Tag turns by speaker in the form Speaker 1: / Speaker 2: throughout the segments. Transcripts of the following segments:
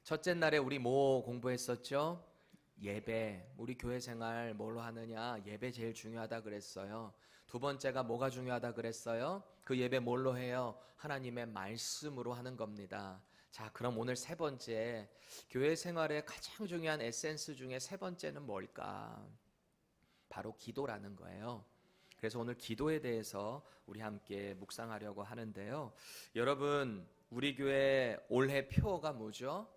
Speaker 1: 첫째 날에 우리 뭐 공부했었죠? 예배. 우리 교회 생활 뭘로 하느냐? 예배 제일 중요하다 그랬어요. 두 번째가 뭐가 중요하다 그랬어요? 그 예배 뭘로 해요? 하나님의 말씀으로 하는 겁니다. 자, 그럼 오늘 세 번째, 교회 생활의 가장 중요한 에센스 중에 세 번째는 뭘까? 바로 기도라는 거예요. 그래서 오늘 기도에 대해서 우리 함께 묵상하려고 하는데요. 여러분, 우리 교회 올해 표어가 뭐죠?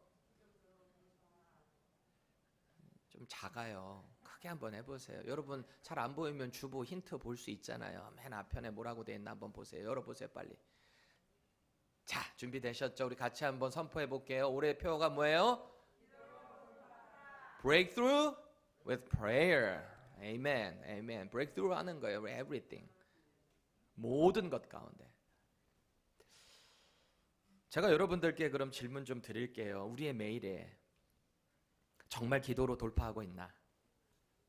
Speaker 1: 좀 작아요. 크게 한번 해보세요. 여러분 잘 안 보이면 주보 힌트 볼 수 있잖아요. 맨 앞편에 뭐라고 돼 있나 한번 보세요. 열어보세요 빨리. 자, 준비되셨죠? 우리 같이 한번 선포해 볼게요. 올해 표어가 뭐예요? Breakthrough with prayer. Amen. Amen. Breakthrough 하는 거예요. Everything. 모든 것 가운데. 제가 여러분들께 그럼 질문 좀 드릴게요. 우리의 매일에 정말 기도로 돌파하고 있나?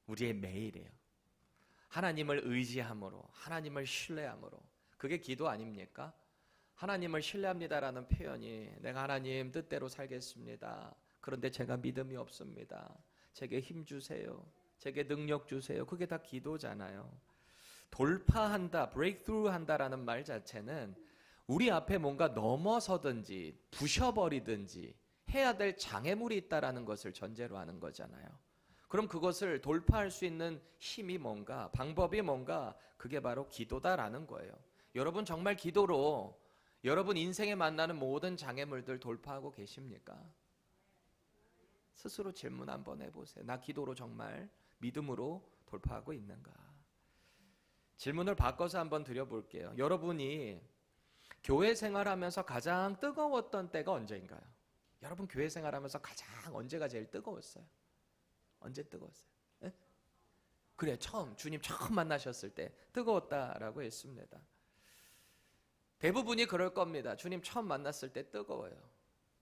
Speaker 1: 우리의 매일이에요. 하나님을 의지함으로, 하나님을 신뢰함으로. 그게 기도 아닙니까? 하나님을 신뢰합니다라는 표현이 내가 하나님 뜻대로 살겠습니다. 그런데 제가 믿음이 없습니다. 제게 힘 주세요. 제게 능력 주세요. 그게 다 기도잖아요. 돌파한다, breakthrough 한다라는 말 자체는 우리 앞에 뭔가 넘어서든지 부셔버리든지 해야 될 장애물이 있다라는 것을 전제로 하는 거잖아요. 그럼 그것을 돌파할 수 있는 힘이 뭔가, 방법이 뭔가, 그게 바로 기도다라는 거예요. 여러분 정말 기도로 여러분 인생에 만나는 모든 장애물들 돌파하고 계십니까? 스스로 질문 한번 해보세요. 나 기도로 정말 믿음으로 돌파하고 있는가? 질문을 바꿔서 한번 드려볼게요. 여러분이 교회 생활하면서 가장 뜨거웠던 때가 언제인가요? 여러분 교회 생활하면서 가장 언제가 제일 뜨거웠어요? 언제 뜨거웠어요? 네? 그래, 주님 처음 만나셨을 때 뜨거웠다라고 했습니다. 대부분이 그럴 겁니다. 주님 처음 만났을 때 뜨거워요.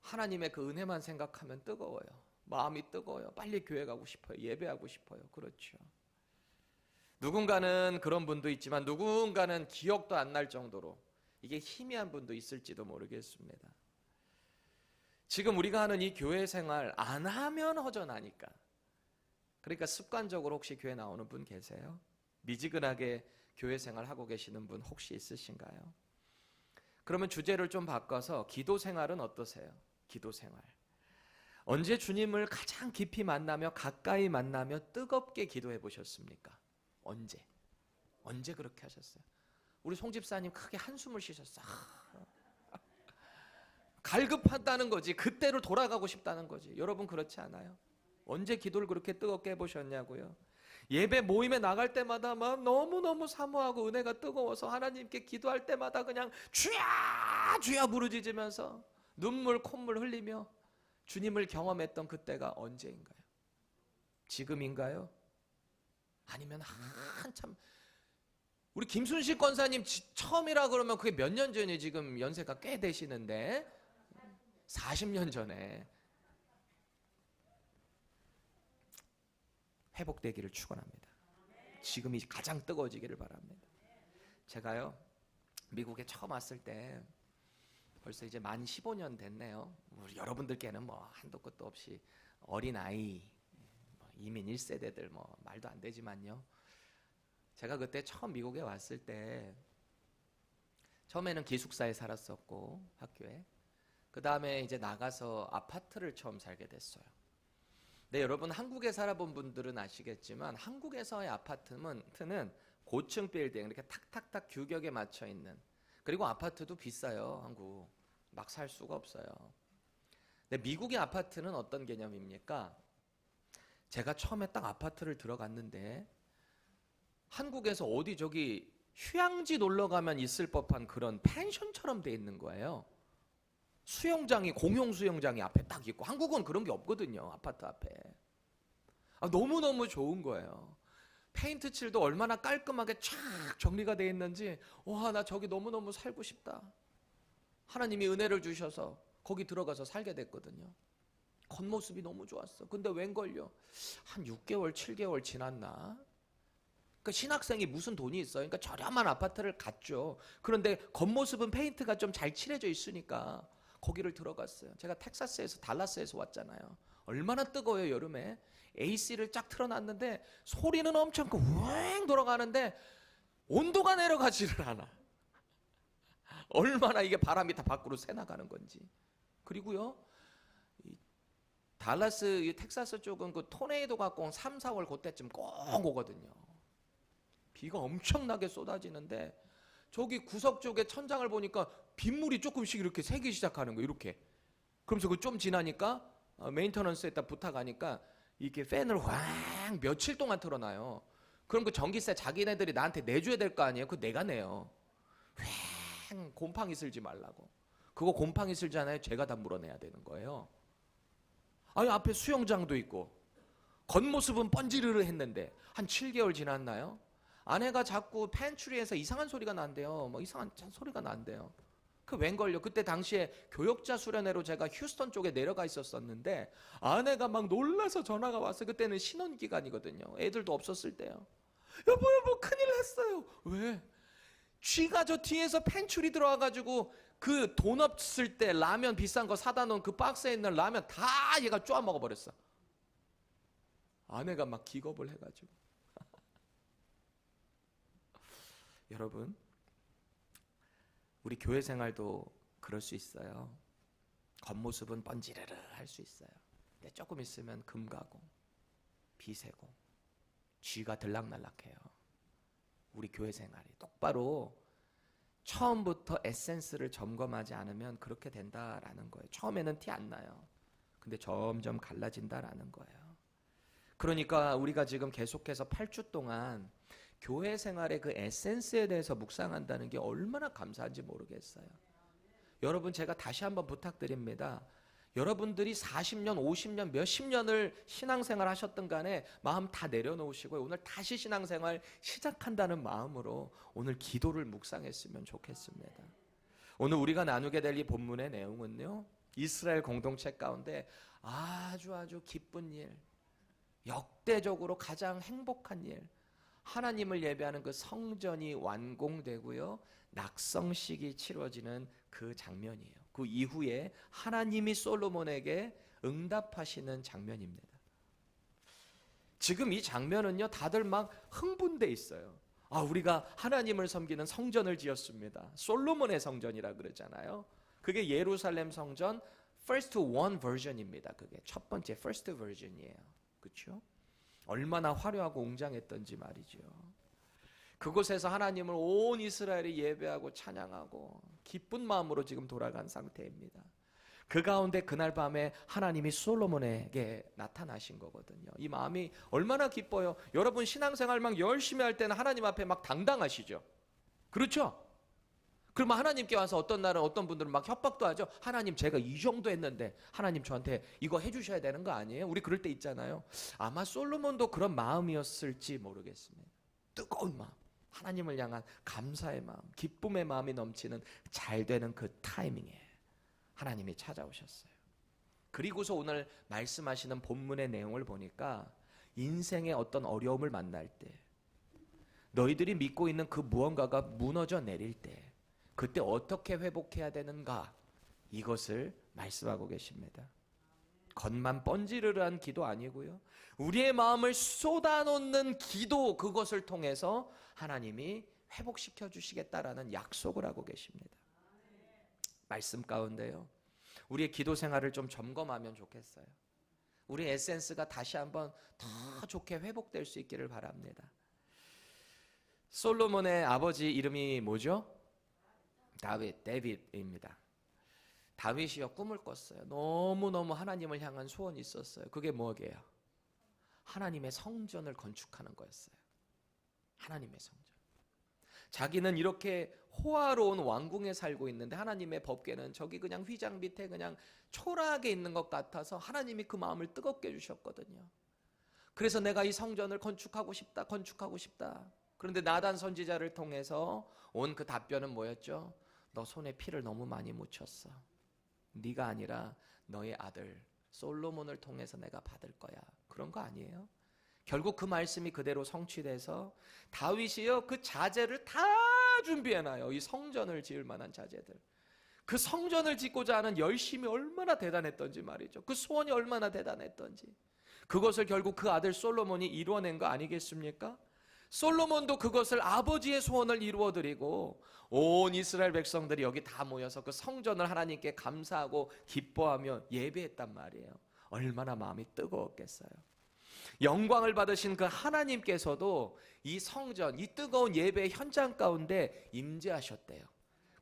Speaker 1: 하나님의 그 은혜만 생각하면 뜨거워요. 마음이 뜨거워요. 빨리 교회 가고 싶어요. 예배하고 싶어요. 그렇죠. 누군가는 그런 분도 있지만 누군가는 기억도 안 날 정도로 이게 희미한 분도 있을지도 모르겠습니다. 지금 우리가 하는 이 교회 생활 안 하면 허전하니까. 그러니까 습관적으로 혹시 교회 나오는 분 계세요? 미지근하게 교회 생활 하고 계시는 분 혹시 있으신가요? 그러면 주제를 좀 바꿔서 기도 생활은 어떠세요? 기도 생활. 언제 주님을 가장 깊이 만나며 가까이 만나며 뜨겁게 기도해 보셨습니까? 언제? 언제 그렇게 하셨어요? 우리 송 집사님 크게 한숨을 쉬셨어요. 갈급하다는 거지. 그때로 돌아가고 싶다는 거지. 여러분 그렇지 않아요? 언제 기도를 그렇게 뜨겁게 해보셨냐고요? 예배 모임에 나갈 때마다 막 너무너무 사모하고 은혜가 뜨거워서 하나님께 기도할 때마다 그냥 주야 주야 부르짖으면서 눈물 콧물 흘리며 주님을 경험했던 그때가 언제인가요? 지금인가요? 아니면 한참 우리 김순실 권사님 처음이라 그러면 그게 몇 년 전이 지금 연세가 꽤 되시는데 40년 전에 회복되기를 축원합니다. 지금이 가장 뜨거워지기를 바랍니다. 제가요 미국에 처음 왔을 때 벌써 이제 만 15년 됐네요. 우리 여러분들께는 뭐 한도 끝도 없이 어린아이 이민 1세대들 뭐 말도 안 되지만요. 제가 그때 처음 미국에 왔을 때 처음에는 기숙사에 살았었고 학교에 그 다음에 이제 나가서 아파트를 처음 살게 됐어요. 네, 여러분 한국에 살아본 분들은 아시겠지만 한국에서의 아파트는 고층 빌딩 이렇게 탁탁탁 규격에 맞춰 있는, 그리고 아파트도 비싸요. 한국 막 살 수가 없어요. 근데 미국의 아파트는 어떤 개념입니까? 제가 처음에 딱 아파트를 들어갔는데 한국에서 어디 저기 휴양지 놀러 가면 있을 법한 그런 펜션처럼 돼 있는 거예요. 수영장이 공용 수영장이 앞에 딱 있고, 한국은 그런 게 없거든요. 아파트 앞에. 너무너무 좋은 거예요. 페인트 칠도 얼마나 깔끔하게 쫙 정리가 돼 있는지, 와, 나 저기 너무너무 살고 싶다. 하나님이 은혜를 주셔서 거기 들어가서 살게 됐거든요. 겉모습이 너무 좋았어. 근데 웬걸요? 한 6개월, 7개월 지났나? 그러니까 신학생이 무슨 돈이 있어요? 그러니까 저렴한 아파트를 갔죠. 그런데 겉모습은 페인트가 좀 잘 칠해져 있으니까 거기를 들어갔어요. 제가 텍사스에서 달라스에서 왔잖아요. 얼마나 뜨거워요 여름에. AC를 쫙 틀어놨는데 소리는 엄청 우행 돌아가는데 온도가 내려가지를 않아. 얼마나 이게 바람이 다 밖으로 새나가는 건지. 그리고요 달라스 텍사스 쪽은 그 토네이도 갖고 3, 4월 그때쯤 꼭 오거든요. 비가 엄청나게 쏟아지는데 저기 구석 쪽에 천장을 보니까 빗물이 조금씩 이렇게 새기 시작하는 거예요. 이렇게. 그러면서 그 좀 지나니까 메인터넌스에다 부탁하니까 이게 팬을 확 며칠 동안 틀어놔요. 그럼 그 전기세 자기네들이 나한테 내줘야 될 거 아니에요. 그거 내가 내요. 휑 곰팡이 쓸지 말라고. 그거 곰팡이 쓸잖아요. 제가 다 물어내야 되는 거예요. 아니 앞에 수영장도 있고 겉모습은 번지르르 했는데 한 7개월 지났나요? 아내가 자꾸 팬트리에서 이상한 소리가 난대요. 뭐 이상한 소리가 난대요. 그 웬걸요? 그때 당시에 교역자 수련회로 제가 휴스턴 쪽에 내려가 있었었는데 아내가 막 놀라서 전화가 왔어요. 그때는 신혼기간이거든요. 애들도 없었을 때요. 여보 큰일 났어요. 왜? 쥐가 저 뒤에서 팬츄리 들어와가지고 그 돈 없을 때 라면 비싼 거 사다 놓은 그 박스에 있는 라면 다 얘가 쪼아 먹어버렸어. 아내가 막 기겁을 해가지고. 여러분 우리 교회 생활도 그럴 수 있어요. 겉모습은 번지르르 할 수 있어요. 근데 조금 있으면 금 가고 비 새고 쥐가 들락날락해요. 우리 교회 생활이 똑바로 처음부터 에센스를 점검하지 않으면 그렇게 된다라는 거예요. 처음에는 티 안 나요. 근데 점점 갈라진다라는 거예요. 그러니까 우리가 지금 계속해서 8주 동안 교회 생활의 그 에센스에 대해서 묵상한다는 게 얼마나 감사한지 모르겠어요. 여러분 제가 다시 한번 부탁드립니다. 여러분들이 40년, 50년, 몇십 년을 신앙생활 하셨던 간에 마음 다 내려놓으시고 오늘 다시 신앙생활 시작한다는 마음으로 오늘 기도를 묵상했으면 좋겠습니다. 오늘 우리가 나누게 될 이 본문의 내용은요, 이스라엘 공동체 가운데 아주 기쁜 일, 역대적으로 가장 행복한 일, 하나님을 예배하는 그 성전이 완공되고요, 낙성식이 치러지는 그 장면이에요. 그 이후에 하나님이 솔로몬에게 응답하시는 장면입니다. 지금 이 장면은요, 다들 막 흥분돼 있어요. 우리가 하나님을 섬기는 성전을 지었습니다. 솔로몬의 성전이라 그러잖아요. 그게 예루살렘 성전 first one version입니다. 그게 첫 번째 first version이에요. 그렇죠? 얼마나 화려하고 웅장했던지 말이죠. 그곳에서 하나님을 온 이스라엘이 예배하고 찬양하고 기쁜 마음으로 지금 돌아간 상태입니다. 그 가운데 그날 밤에 하나님이 솔로몬에게 나타나신 거거든요. 이 마음이 얼마나 기뻐요. 여러분 신앙생활 막 열심히 할 때는 하나님 앞에 막 당당하시죠. 그렇죠? 그러면 하나님께 와서 어떤 날은 어떤 분들은 막 협박도 하죠. 하나님 제가 이 정도 했는데 하나님 저한테 이거 해주셔야 되는 거 아니에요? 우리 그럴 때 있잖아요. 아마 솔로몬도 그런 마음이었을지 모르겠습니다. 뜨거운 마음, 하나님을 향한 감사의 마음, 기쁨의 마음이 넘치는 잘 되는 그 타이밍에 하나님이 찾아오셨어요. 그리고서 오늘 말씀하시는 본문의 내용을 보니까 인생의 어떤 어려움을 만날 때, 너희들이 믿고 있는 그 무언가가 무너져 내릴 때 그때 어떻게 회복해야 되는가, 이것을 말씀하고 계십니다. 겉만 번지르르한 기도 아니고요, 우리의 마음을 쏟아놓는 기도, 그것을 통해서 하나님이 회복시켜 주시겠다라는 약속을 하고 계십니다. 말씀 가운데요, 우리의 기도 생활을 좀 점검하면 좋겠어요. 우리 에센스가 다시 한번 더 좋게 회복될 수 있기를 바랍니다. 솔로몬의 아버지 이름이 뭐죠? 데빗입니다. 다윗이요, 꿈을 꿨어요. 너무너무 하나님을 향한 소원이 있었어요. 그게 뭐게요? 하나님의 성전을 건축하는 거였어요. 하나님의 성전. 자기는 이렇게 호화로운 왕궁에 살고 있는데 하나님의 법궤는 저기 그냥 휘장 밑에 그냥 초라하게 있는 것 같아서 하나님이 그 마음을 뜨겁게 해주셨거든요. 그래서 내가 이 성전을 건축하고 싶다. 그런데 나단 선지자를 통해서 온 그 답변은 뭐였죠? 너 손에 피를 너무 많이 묻혔어. 네가 아니라 너의 아들 솔로몬을 통해서 내가 받을 거야. 그런 거 아니에요? 결국 그 말씀이 그대로 성취돼서 다윗이요, 그 자재를 다 준비해놔요. 이 성전을 지을 만한 자재들. 그 성전을 짓고자 하는 열심이 얼마나 대단했던지 말이죠. 그 소원이 얼마나 대단했던지. 그것을 결국 그 아들 솔로몬이 이루어낸 거 아니겠습니까? 솔로몬도 그것을 아버지의 소원을 이루어드리고 온 이스라엘 백성들이 여기 다 모여서 그 성전을 하나님께 감사하고 기뻐하며 예배했단 말이에요. 얼마나 마음이 뜨거웠겠어요. 영광을 받으신 그 하나님께서도 이 성전, 이 뜨거운 예배의 현장 가운데 임재하셨대요.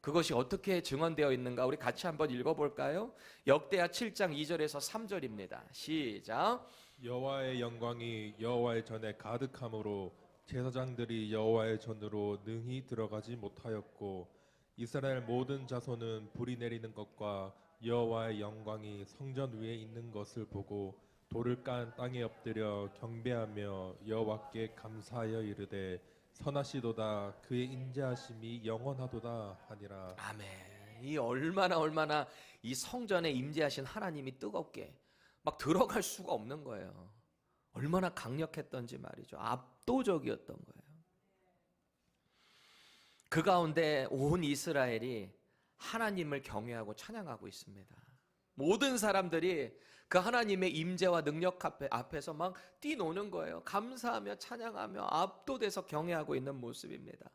Speaker 1: 그것이 어떻게 증언되어 있는가 우리 같이 한번 읽어볼까요? 역대하 7장 2절에서 3절입니다. 시작.
Speaker 2: 여호와의 영광이 여호와의 전에 가득함으로 제사장들이 여호와의 전으로 능히 들어가지 못하였고 이스라엘 모든 자손은 불이 내리는 것과 여호와의 영광이 성전 위에 있는 것을 보고 돌을 깐 땅에 엎드려 경배하며 여호와께 감사하여 이르되 선하시도다 그의 인자하심이 영원하도다 하니라.
Speaker 1: 아멘. 이 얼마나 이 성전에 임재하신 하나님이 뜨겁게 막 들어갈 수가 없는 거예요. 얼마나 강력했던지 말이죠. 압도적이었던 거예요. 그 가운데 온 이스라엘이 하나님을 경외하고 찬양하고 있습니다. 모든 사람들이 그 하나님의 임재와 능력 앞에서 막 뛰노는 거예요. 감사하며 찬양하며 압도돼서 경외하고 있는 모습입니다.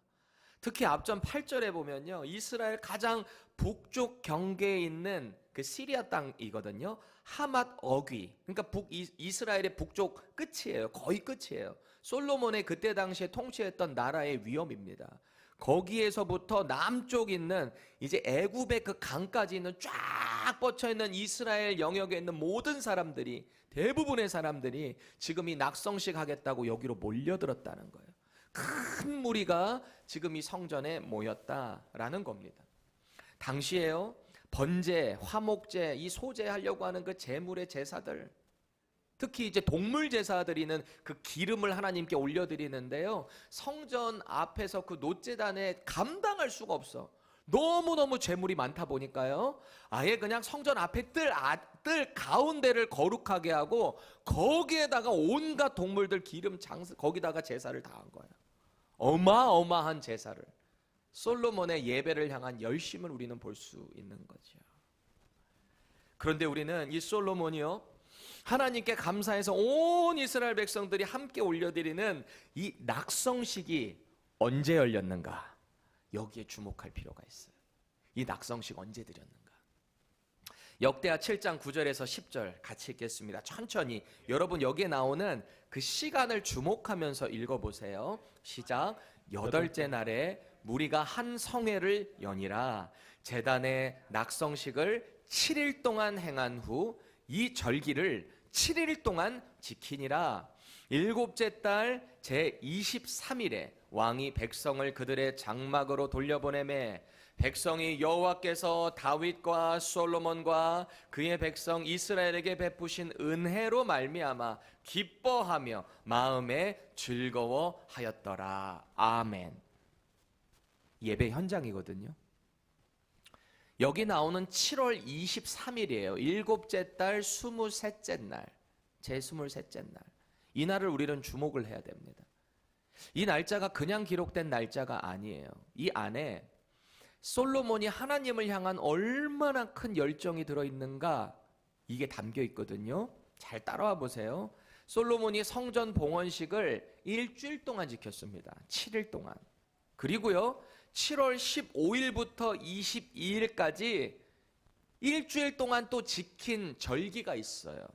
Speaker 1: 특히 앞전 8절에 보면요, 이스라엘 가장 북쪽 경계에 있는 그 시리아 땅이거든요. 하맛 어귀, 그러니까 이스라엘의 북쪽 끝이에요. 거의 끝이에요. 솔로몬의 그때 당시에 통치했던 나라의 위엄입니다. 거기에서부터 남쪽 있는 이제 애굽의 그 강까지 있는 쫙 뻗쳐 있는 이스라엘 영역에 있는 모든 사람들이, 대부분의 사람들이 지금 이 낙성식 하겠다고 여기로 몰려들었다는 거예요. 큰 무리가 지금 이 성전에 모였다라는 겁니다. 당시에요, 번제, 화목제, 이 소제하려고 하는 그 제물의 제사들, 특히 이제 동물 제사 드리는 그 기름을 하나님께 올려드리는데요, 성전 앞에서 그 놋제단에 감당할 수가 없어. 너무너무 제물이 많다 보니까요, 아예 그냥 성전 앞에 뜰 가운데를 거룩하게 하고 거기에다가 온갖 동물들 기름 장스 거기다가 제사를 다 한 거예요. 어마어마한 제사를, 솔로몬의 예배를 향한 열심을 우리는 볼 수 있는 거죠. 그런데 우리는 이 솔로몬이요, 하나님께 감사해서 온 이스라엘 백성들이 함께 올려드리는 이 낙성식이 언제 열렸는가, 여기에 주목할 필요가 있어요. 이 낙성식 언제 드렸는가? 역대하 7장 9절에서 10절 같이 읽겠습니다. 천천히 여러분 여기에 나오는 그 시간을 주목하면서 읽어보세요. 시작. 8째 날에 무리가 한 성회를 여니라. 제단의 낙성식을 7일 동안 행한 후 이 절기를 7일 동안 지키니라. 7째 달 제23일에 왕이 백성을 그들의 장막으로 돌려보내매 백성이 여호와께서 다윗과 솔로몬과 그의 백성 이스라엘에게 베푸신 은혜로 말미암아 기뻐하며 마음에 즐거워하였더라. 아멘. 예배 현장이거든요. 여기 나오는 7월 23일이에요. 7째 달 23째 날, 제23째 날. 이 날을 우리는 주목을 해야 됩니다. 이 날짜가 그냥 기록된 날짜가 아니에요. 이 안에 솔로몬이 하나님을 향한 얼마나 큰 열정이 들어있는가, 이게 담겨 있거든요. 잘 따라와 보세요. 솔로몬이 성전 봉헌식을 일주일 동안 지켰습니다. 7일 동안. 그리고요, 7월 15일부터 22일까지 일주일 동안 또 지킨 절기가 있어요.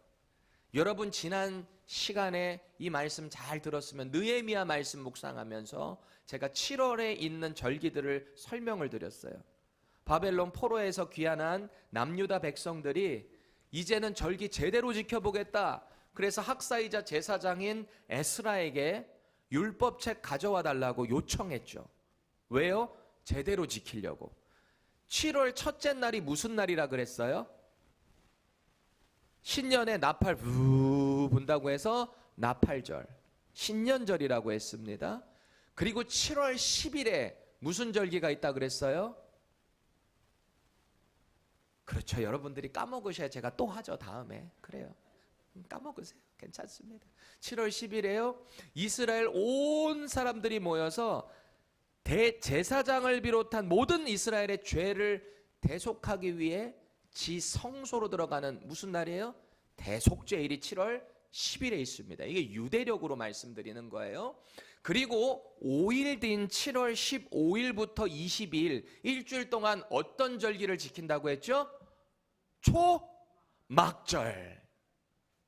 Speaker 1: 여러분 지난 시간에 이 말씀 잘 들었으면 느헤미야 말씀 묵상하면서 제가 7월에 있는 절기들을 설명을 드렸어요. 바벨론 포로에서 귀환한 남유다 백성들이 이제는 절기 제대로 지켜보겠다. 그래서 학사이자 제사장인 에스라에게 율법책 가져와 달라고 요청했죠. 왜요? 제대로 지키려고. 7월 첫째 날이 무슨 날이라 그랬어요? 신년에 나팔 분다고 해서 나팔절, 신년절이라고 했습니다. 그리고 7월 10일에 무슨 절기가 있다 그랬어요? 그렇죠. 여러분들이 까먹으셔야 제가 또 하죠. 다음에. 그래요. 까먹으세요. 괜찮습니다. 7월 10일에요. 이스라엘 온 사람들이 모여서 대제사장을 비롯한 모든 이스라엘의 죄를 대속하기 위해 지 성소로 들어가는 무슨 날이에요? 대속죄일이 7월 10일에 있습니다. 이게 유대력으로 말씀드리는 거예요. 그리고 5일 뒤인 7월 15일부터 22일 일주일 동안 어떤 절기를 지킨다고 했죠? 초막절.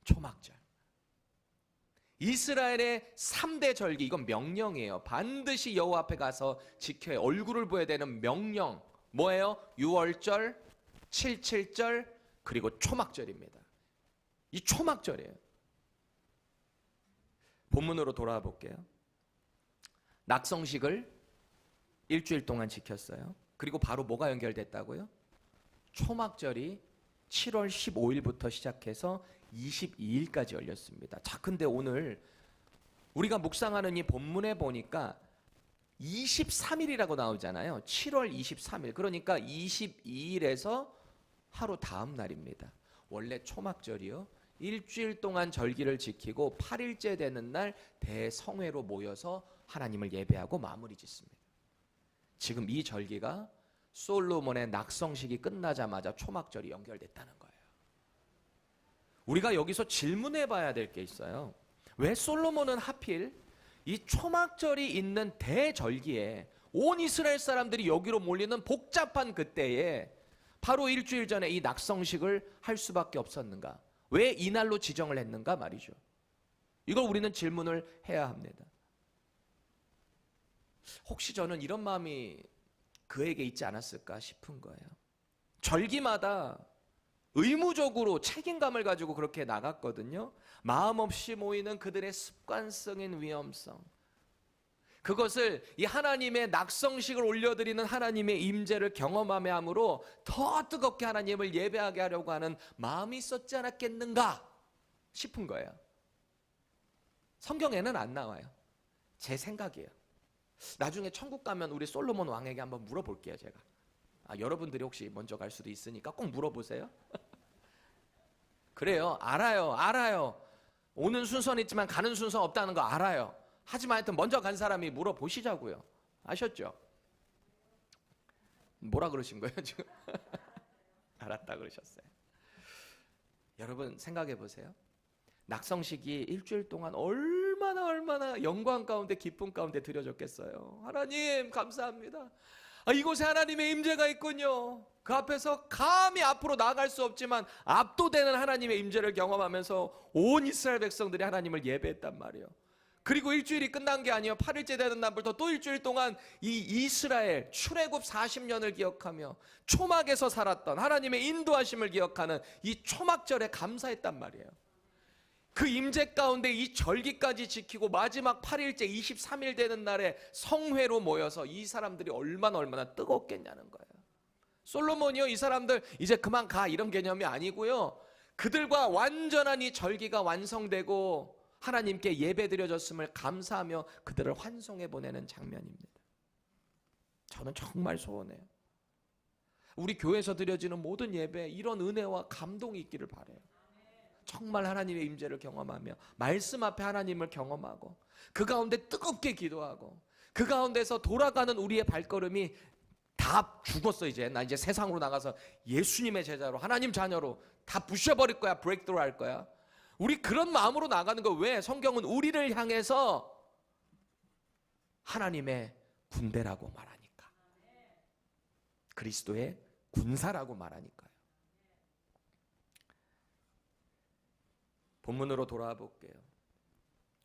Speaker 1: 초막절. 이스라엘의 3대 절기, 이건 명령이에요. 반드시 여호와 앞에 가서 지켜야 얼굴을 보여야 되는 명령. 뭐예요? 유월절, 칠칠절, 그리고 초막절입니다. 이 초막절이에요. 본문으로 돌아와 볼게요. 낙성식을 일주일 동안 지켰어요. 그리고 바로 뭐가 연결됐다고요? 초막절이 7월 15일부터 시작해서 22일까지 열렸습니다. 자, 근데 오늘 우리가 묵상하는 이 본문에 보니까 23일이라고 나오잖아요. 7월 23일. 그러니까 22일에서 하루 다음 날입니다. 원래 초막절이요. 일주일 동안 절기를 지키고 8일째 되는 날 대성회로 모여서 하나님을 예배하고 마무리 짓습니다. 지금 이 절기가 솔로몬의 낙성식이 끝나자마자 초막절이 연결됐다는 거예요. 우리가 여기서 질문해 봐야 될 게 있어요. 왜 솔로몬은 하필 이 초막절이 있는 대절기에 온 이스라엘 사람들이 여기로 몰리는 복잡한 그때에 바로 일주일 전에 이 낙성식을 할 수밖에 없었는가? 왜 이날로 지정을 했는가 말이죠. 이걸 우리는 질문을 해야 합니다. 혹시 저는 이런 마음이 그에게 있지 않았을까 싶은 거예요. 절기마다 의무적으로 책임감을 가지고 그렇게 나갔거든요. 마음 없이 모이는 그들의 습관성인 위험성, 그것을 이 하나님의 낙성식을 올려드리는 하나님의 임재를 경험하며 함으로 더 뜨겁게 하나님을 예배하게 하려고 하는 마음이 있었지 않았겠는가 싶은 거예요. 성경에는 안 나와요. 제 생각이에요. 나중에 천국 가면 우리 솔로몬 왕에게 한번 물어볼게요, 제가. 여러분들이 혹시 먼저 갈 수도 있으니까 꼭 물어보세요. 그래요. 알아요. 오는 순서는 있지만 가는 순서는 없다는 거 알아요. 하지만 하여튼 먼저 간 사람이 물어보시자고요. 아셨죠? 뭐라 그러신 거예요, 지금? 알았다 그러셨어요. 여러분 생각해 보세요. 낙성식이 일주일 동안 얼마나 영광 가운데 기쁨 가운데 드려졌겠어요. 하나님 감사합니다. 이곳에 하나님의 임재가 있군요. 그 앞에서 감히 앞으로 나아갈 수 없지만 압도되는 하나님의 임재를 경험하면서 온 이스라엘 백성들이 하나님을 예배했단 말이에요. 그리고 일주일이 끝난 게 아니에요. 8일째 되는 날부터 또 일주일 동안 이 이스라엘 출애굽 40년을 기억하며 초막에서 살았던 하나님의 인도하심을 기억하는 이 초막절에 감사했단 말이에요. 그 임재 가운데 이 절기까지 지키고 마지막 8일째 23일 되는 날에 성회로 모여서 이 사람들이 얼마나 뜨겁겠냐는 거예요. 솔로몬이요, 이 사람들 이제 그만 가 이런 개념이 아니고요. 그들과 완전한 이 절기가 완성되고 하나님께 예배드려졌음을 감사하며 그들을 환송해 보내는 장면입니다. 저는 정말 소원해요. 우리 교회에서 드려지는 모든 예배에 이런 은혜와 감동이 있기를 바라요. 정말 하나님의 임재를 경험하며 말씀 앞에 하나님을 경험하고 그 가운데 뜨겁게 기도하고 그 가운데서 돌아가는 우리의 발걸음이 다 죽었어. 이제 나 이제 세상으로 나가서 예수님의 제자로 하나님 자녀로 다 부셔버릴 거야. 브레이크드로 할 거야. 우리 그런 마음으로 나가는 거. 왜? 성경은 우리를 향해서 하나님의 군대라고 말하니까, 그리스도의 군사라고 말하니까요. 본문으로 돌아와 볼게요.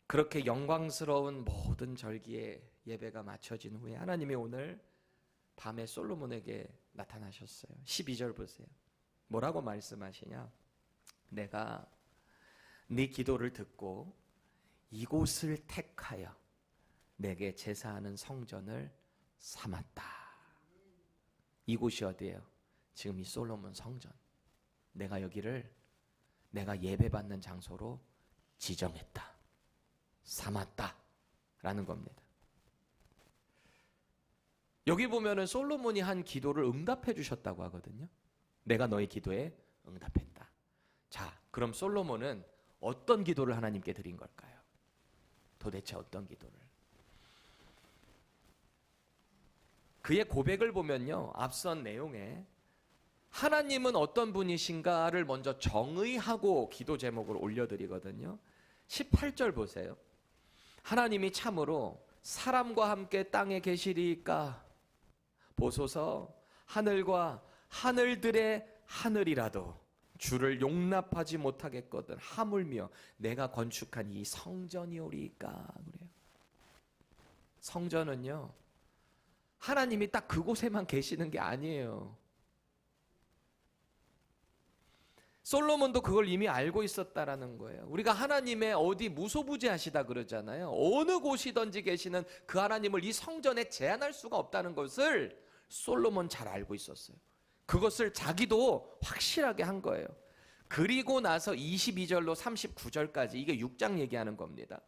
Speaker 1: 그렇게 영광스러운 모든 절기의 예배가 마쳐진 후에 하나님이 오늘 밤에 솔로몬에게 나타나셨어요. 12절 보세요. 뭐라고 말씀하시냐? 내가 네 기도를 듣고 이곳을 택하여 내게 제사하는 성전을 삼았다. 이곳이 어디예요? 지금 이 솔로몬 성전. 내가 여기를 내가 예배받는 장소로 지정했다. 삼았다. 라는 겁니다. 여기 보면은 솔로몬이 한 기도를 응답해 주셨다고 하거든요. 내가 너의 기도에 응답했다. 자, 그럼 솔로몬은 어떤 기도를 하나님께 드린 걸까요? 도대체 어떤 기도를? 그의 고백을 보면요, 앞선 내용에 하나님은 어떤 분이신가를 먼저 정의하고 기도 제목을 올려드리거든요. 18절 보세요. 하나님이 참으로 사람과 함께 땅에 계시리까? 보소서 하늘과 하늘들의 하늘이라도 주를 용납하지 못하겠거든 하물며 내가 건축한 이 성전이오리까? 그래요. 성전은요, 하나님이 딱 그곳에만 계시는 게 아니에요. 솔로몬도 그걸 이미 알고 있었다라는 거예요. 우리가 하나님의 어디 무소부지하시다 그러잖아요. 어느 곳이든지 계시는 그 하나님을 이 성전에 제한할 수가 없다는 것을 솔로몬 잘 알고 있었어요. 그것을 자기도 확실하게 한 거예요. 그리고 나서 22절로 39절까지 이게 6장 얘기하는 겁니다.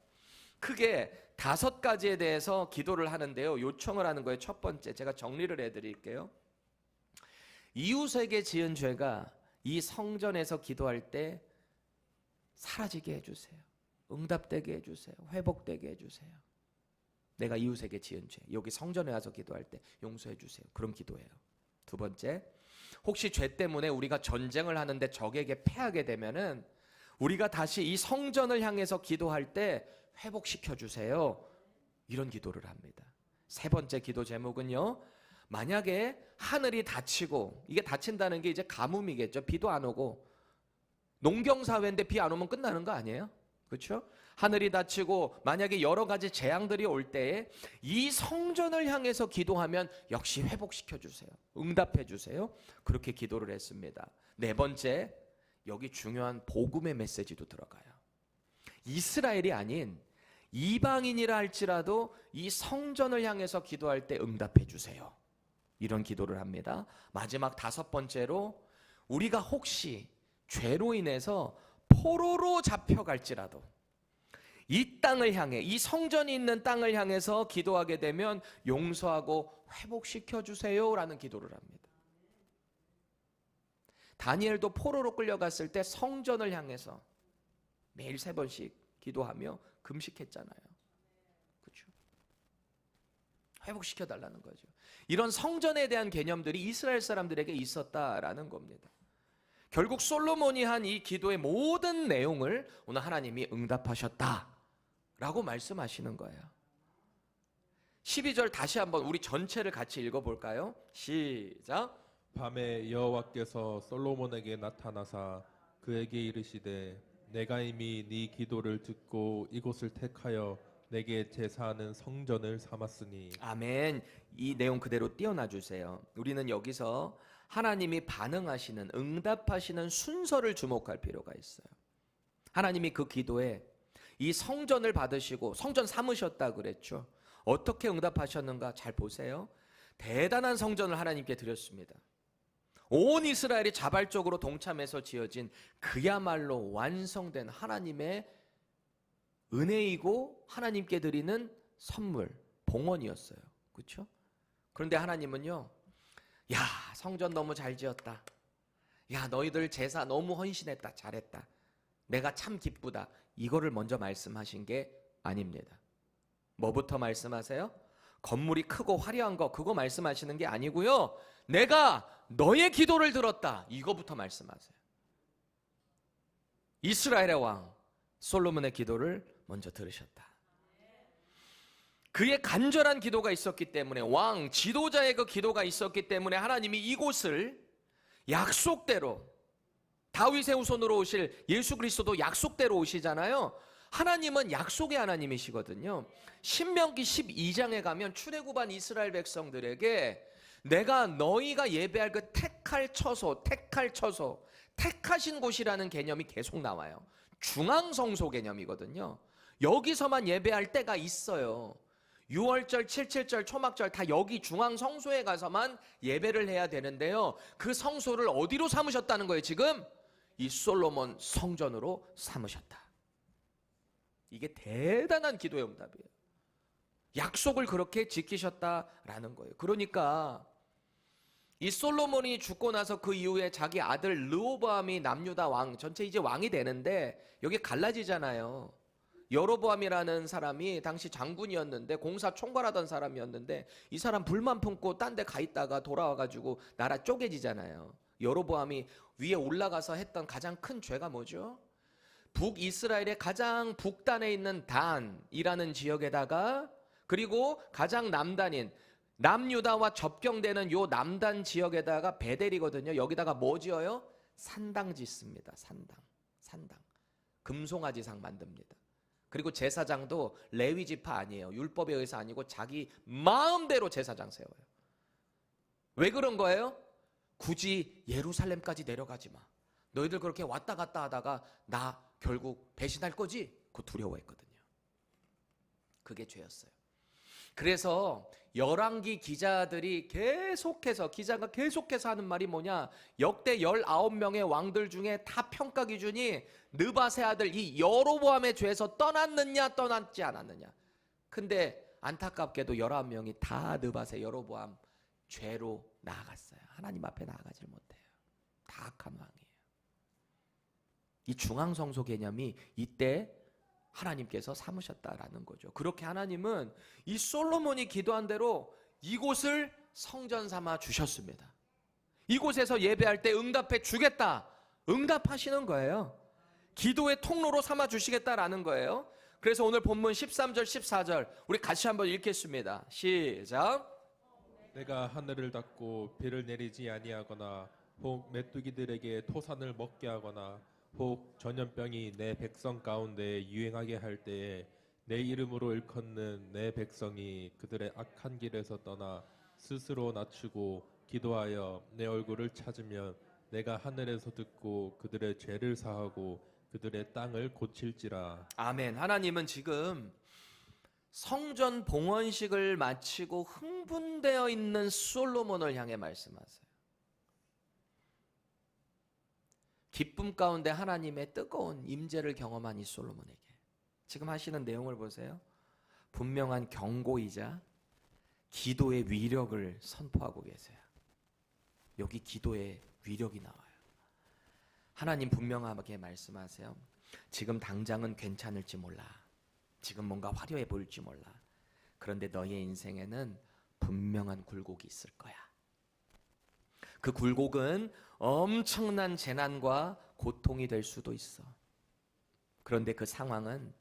Speaker 1: 크게 5가지에 대해서 기도를 하는데요. 요청을 하는 거예요. 첫 번째, 제가 정리를 해드릴게요. 이웃에게 지은 죄가 이 성전에서 기도할 때 사라지게 해주세요. 응답되게 해주세요. 회복되게 해주세요. 내가 이웃에게 지은 죄, 여기 성전에 와서 기도할 때 용서해 주세요. 그런 기도예요. 두 번째, 혹시 죄 때문에 우리가 전쟁을 하는데 적에게 패하게 되면은 우리가 다시 이 성전을 향해서 기도할 때 회복시켜 주세요. 이런 기도를 합니다. 세 번째 기도 제목은요, 만약에 하늘이 닫히고, 이게 닫힌다는 게 이제 가뭄이겠죠. 비도 안 오고, 농경사회인데 비 안 오면 끝나는 거 아니에요? 그렇죠? 하늘이 닫히고 만약에 여러 가지 재앙들이 올 때에 이 성전을 향해서 기도하면 역시 회복시켜 주세요. 응답해 주세요. 그렇게 기도를 했습니다. 네 번째, 여기 중요한 복음의 메시지도 들어가요. 이스라엘이 아닌 이방인이라 할지라도 이 성전을 향해서 기도할 때 응답해 주세요. 이런 기도를 합니다. 마지막 5번째로, 우리가 혹시 죄로 인해서 포로로 잡혀갈지라도 이 땅을 향해, 이 성전이 있는 땅을 향해서 기도하게 되면 용서하고 회복시켜 주세요 라는 기도를 합니다. 다니엘도 포로로 끌려갔을 때 성전을 향해서 매일 3번씩 기도하며 금식했잖아요. 그렇죠? 회복시켜 달라는 거죠. 이런 성전에 대한 개념들이 이스라엘 사람들에게 있었다라는 겁니다. 결국 솔로몬이 한 이 기도의 모든 내용을 오늘 하나님이 응답하셨다라고 말씀하시는 거예요. 12절 다시 한번 우리 전체를 같이 읽어볼까요? 시작.
Speaker 2: 밤에 여호와께서 솔로몬에게 나타나사 그에게 이르시되 내가 이미 네 기도를 듣고 이곳을 택하여 내게 제사하는 성전을 삼았으니.
Speaker 1: 아멘. 이 내용 그대로 띄어놔 주세요. 우리는 여기서 하나님이 반응하시는, 응답하시는 순서를 주목할 필요가 있어요. 하나님이 그 기도에 이 성전을 받으시고 성전 삼으셨다 그랬죠. 어떻게 응답하셨는가 잘 보세요. 대단한 성전을 하나님께 드렸습니다. 온 이스라엘이 자발적으로 동참해서 지어진 그야말로 완성된 하나님의 은혜이고 하나님께 드리는 선물, 봉헌이었어요. 그렇죠? 그런데 하나님은요, 야, 성전 너무 잘 지었다. 야, 너희들 제사 너무 헌신했다. 잘했다. 내가 참 기쁘다. 이거를 먼저 말씀하신 게 아닙니다. 뭐부터 말씀하세요? 건물이 크고 화려한 거, 그거 말씀하시는 게 아니고요. 내가 너의 기도를 들었다. 이거부터 말씀하세요. 이스라엘의 왕 솔로몬의 기도를 먼저 들으셨다. 그의 간절한 기도가 있었기 때문에, 왕 지도자의 그 기도가 있었기 때문에 하나님이 이곳을 약속대로, 다윗의 후손으로 오실 예수 그리스도도 약속대로 오시잖아요. 하나님은 약속의 하나님이시거든요. 신명기 12장에 가면 출애굽한 이스라엘 백성들에게 내가 너희가 예배할 그 택할 처소, 택하신 곳이라는 개념이 계속 나와요. 중앙성소 개념이거든요. 여기서만 예배할 때가 있어요. 6월절, 7.7절, 초막절 다 여기 중앙성소에 가서만 예배를 해야 되는데요. 그 성소를 어디로 삼으셨다는 거예요? 지금 이 솔로몬 성전으로 삼으셨다. 이게 대단한 기도의 응답이에요. 약속을 그렇게 지키셨다라는 거예요. 그러니까 이 솔로몬이 죽고 나서 그 이후에 자기 아들 르호보암이 남유다 왕, 전체 이제 왕이 되는데 여기 갈라지잖아요. 여로보암이라는 사람이 당시 장군이었는데, 공사 총괄하던 사람이었는데, 이 사람 불만 품고 딴 데 가 있다가 돌아와가지고 나라 쪼개지잖아요. 여로보암이 위에 올라가서 했던 가장 큰 죄가 뭐죠? 북이스라엘의 가장 북단에 있는 단이라는 지역에다가, 그리고 가장 남단인 남유다와 접경되는 요 남단 지역에다가 베델이거든요. 여기다가 뭐 지어요? 산당 짓습니다. 산당. 금송아지상 만듭니다. 그리고 제사장도 레위 지파 아니에요. 율법에 의해서 아니고 자기 마음대로 제사장 세워요. 왜 그런 거예요? 굳이 예루살렘까지 내려가지 마. 너희들 그렇게 왔다 갔다 하다가 나 결국 배신할 거지? 그 두려워했거든요. 그게 죄였어요. 그래서 열왕기 기자들이 기자가 계속해서 하는 말이 뭐냐? 역대 19명의 왕들 중에 다 평가 기준이 느밧의 아들 이 여로보암의 죄에서 떠났느냐 떠났지 않았느냐. 근데 안타깝게도 19명이 다 느밧의 여로보암 죄로 나아갔어요. 하나님 앞에 나아가질 못해요. 다 악한 왕이에요. 이 중앙성소 개념이 이때 하나님께서 삼으셨다라는 거죠. 그렇게 하나님은 이 솔로몬이 기도한 대로 이곳을 성전 삼아 주셨습니다. 이곳에서 예배할 때 응답해 주겠다. 응답하시는 거예요. 기도의 통로로 삼아 주시겠다라는 거예요. 그래서 오늘 본문 13절 14절 우리 같이 한번 읽겠습니다. 시작.
Speaker 2: 내가 하늘을 닫고 비를 내리지 아니하거나 혹 메뚜기들에게 토산을 먹게 하거나 혹 전염병이 내 백성 가운데 유행하게 할 때에 내 이름으로 일컫는 내 백성이 그들의 악한 길에서 떠나 스스로 낮추고 기도하여 내 얼굴을 찾으면 내가 하늘에서 듣고 그들의 죄를 사하고 그들의 땅을 고칠지라.
Speaker 1: 아멘. 하나님은 지금 성전 봉헌식을 마치고 흥분되어 있는 솔로몬을 향해 말씀하세요. 기쁨 가운데 하나님의 뜨거운 임재를 경험한 이 솔로몬에게 지금 하시는 내용을 보세요. 분명한 경고이자 기도의 위력을 선포하고 계세요. 여기 기도의 위력이 나와요. 하나님 분명하게 말씀하세요. 지금 당장은 괜찮을지 몰라. 지금 뭔가 화려해 보일지 몰라. 그런데 너의 인생에는 분명한 굴곡이 있을 거야. 그 굴곡은 엄청난 재난과 고통이 될 수도 있어. 그런데 그 상황은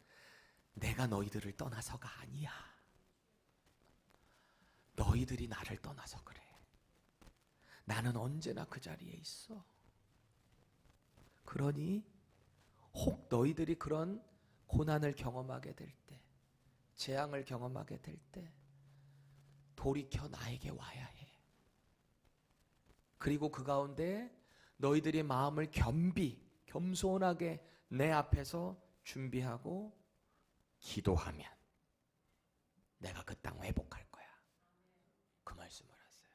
Speaker 1: 내가 너희들을 떠나서가 아니야. 너희들이 나를 떠나서 그래. 나는 언제나 그 자리에 있어. 그러니 혹 너희들이 그런 고난을 경험하게 될 때, 재앙을 경험하게 될 때 돌이켜 나에게 와야 해. 그리고 그 가운데 너희들의 마음을 겸손하게 내 앞에서 준비하고 기도하면 내가 그 땅 회복할 거야. 그 말씀을 하세요.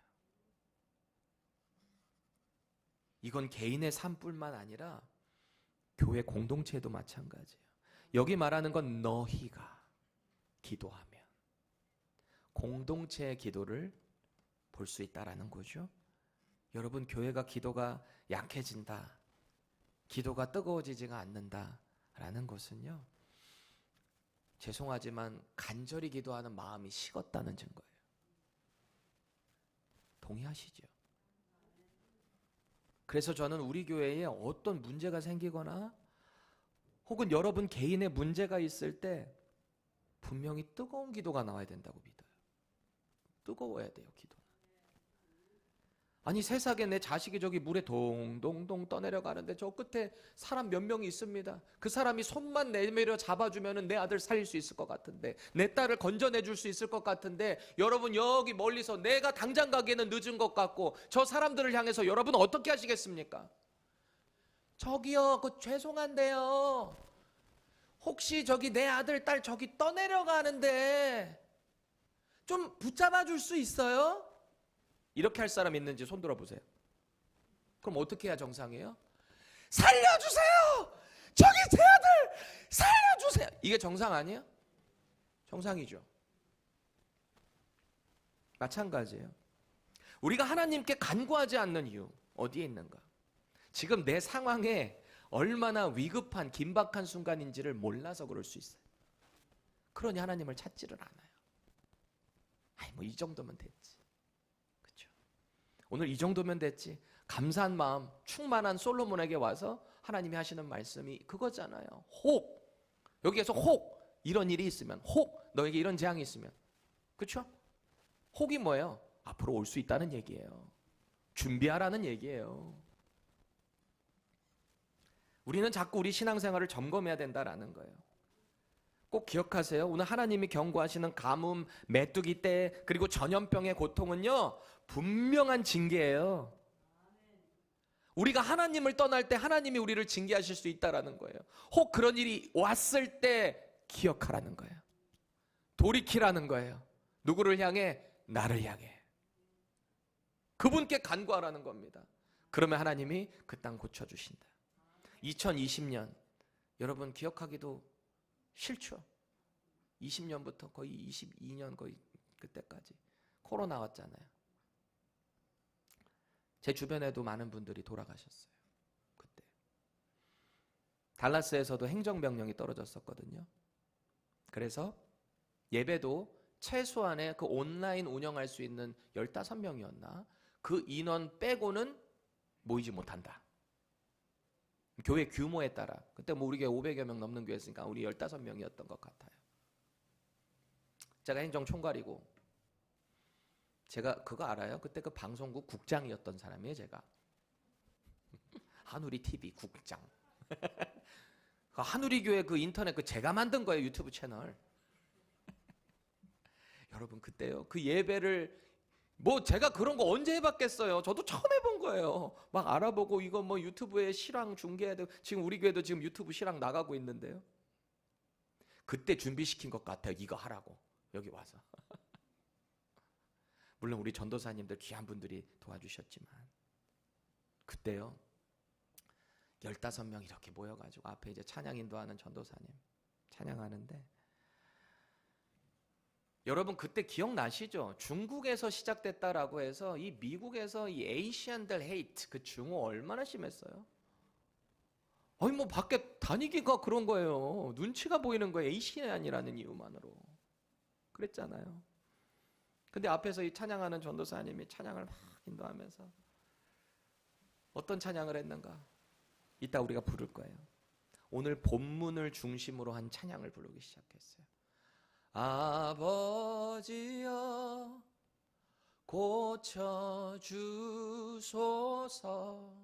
Speaker 1: 이건 개인의 삶뿐만 아니라 교회 공동체도 마찬가지예요. 여기 말하는 건 너희가 기도하면 공동체의 기도를 볼 수 있다라는 거죠. 여러분, 교회가 기도가 약해진다, 기도가 뜨거워지지가 않는다라는 것은요, 죄송하지만 간절히 기도하는 마음이 식었다는 증거예요. 동의하시죠? 그래서 저는 우리 교회에 어떤 문제가 생기거나 혹은 여러분 개인의 문제가 있을 때 분명히 뜨거운 기도가 나와야 된다고 믿어요. 뜨거워야 돼요, 기도는. 아니, 세상에 내 자식이 저기 물에 동동동 떠내려가는데 저 끝에 사람 몇 명이 있습니다. 그 사람이 손만 내밀어 잡아주면 내 아들 살릴 수 있을 것 같은데, 내 딸을 건져내줄 수 있을 것 같은데, 여러분 여기 멀리서 내가 당장 가기에는 늦은 것 같고 저 사람들을 향해서 여러분 어떻게 하시겠습니까? 저기요, 죄송한데요, 혹시 저기 내 아들 딸 저기 떠내려가는데 좀 붙잡아 줄 수 있어요? 이렇게 할 사람 있는지 손 들어보세요. 그럼 어떻게 해야 정상이에요? 살려주세요! 저기 제 아들 살려주세요! 이게 정상 아니에요? 정상이죠. 마찬가지예요. 우리가 하나님께 간구하지 않는 이유 어디에 있는가? 지금 내 상황에 얼마나 위급한 긴박한 순간인지를 몰라서 그럴 수 있어요. 그러니 하나님을 찾지를 않아요. 아이, 뭐 이 정도면 됐지. 그렇죠? 오늘 이 정도면 됐지. 감사한 마음 충만한 솔로몬에게 와서 하나님이 하시는 말씀이 그거잖아요. 혹, 여기에서 혹, 이런 일이 있으면, 혹, 너에게 이런 재앙이 있으면, 그렇죠? 혹이 뭐예요? 앞으로 올 수 있다는 얘기예요. 준비하라는 얘기예요. 우리는 자꾸 우리 신앙생활을 점검해야 된다라는 거예요. 꼭 기억하세요. 오늘 하나님이 경고하시는 가뭄, 메뚜기 때, 그리고 전염병의 고통은요, 분명한 징계예요. 우리가 하나님을 떠날 때 하나님이 우리를 징계하실 수 있다라는 거예요. 혹 그런 일이 왔을 때 기억하라는 거예요. 돌이키라는 거예요. 누구를 향해? 나를 향해. 그분께 간구하라는 겁니다. 그러면 하나님이 그 땅 고쳐주신다. 2020년 여러분 기억하기도 싫죠. 20년부터 거의 22년 거의 그때까지 코로나 왔잖아요. 제 주변에도 많은 분들이 돌아가셨어요. 그때 달라스에서도 행정명령이 떨어졌었거든요. 그래서 예배도 최소한의 그 온라인 운영할 수 있는 15명이었나? 그 인원 빼고는 모이지 못한다. 교회 규모에 따라. 그때 뭐 우리 교회 500여 명 넘는 교회였으니까 우리 15명이었던 것 같아요. 제가 행정총괄이고, 제가 그거 알아요? 그때 그 방송국 국장이었던 사람이에요, 제가. 한우리 TV 국장. 한우리 교회 그 인터넷 그 제가 만든 거예요, 유튜브 채널. 여러분 그때요, 그 예배를 뭐 제가 그런 거 언제 해봤겠어요. 저도 처음 해본 거예요. 막 알아보고 이거 뭐 유튜브에 실황 중계해야 되고, 지금 우리 교회도 지금 유튜브 실황 나가고 있는데요. 그때 준비시킨 것 같아요. 이거 하라고 여기 와서. 물론 우리 전도사님들 귀한 분들이 도와주셨지만 그때요 15명 이렇게 모여가지고 앞에 이제 찬양 인도하는 전도사님 찬양하는데, 여러분 그때 기억나시죠? 중국에서 시작됐다라고 해서 이 미국에서 이 에이시안들 헤이트 그 증오 얼마나 심했어요? 아니 뭐 밖에 다니기가 그런 거예요. 눈치가 보이는 거예요. 에이시안이라는 이유만으로. 그랬잖아요. 근데 앞에서 이 찬양하는 전도사님이 찬양을 막 인도하면서 어떤 찬양을 했는가? 이따 우리가 부를 거예요. 오늘 본문을 중심으로 한 찬양을 부르기 시작했어요. 아버지여 고쳐주소서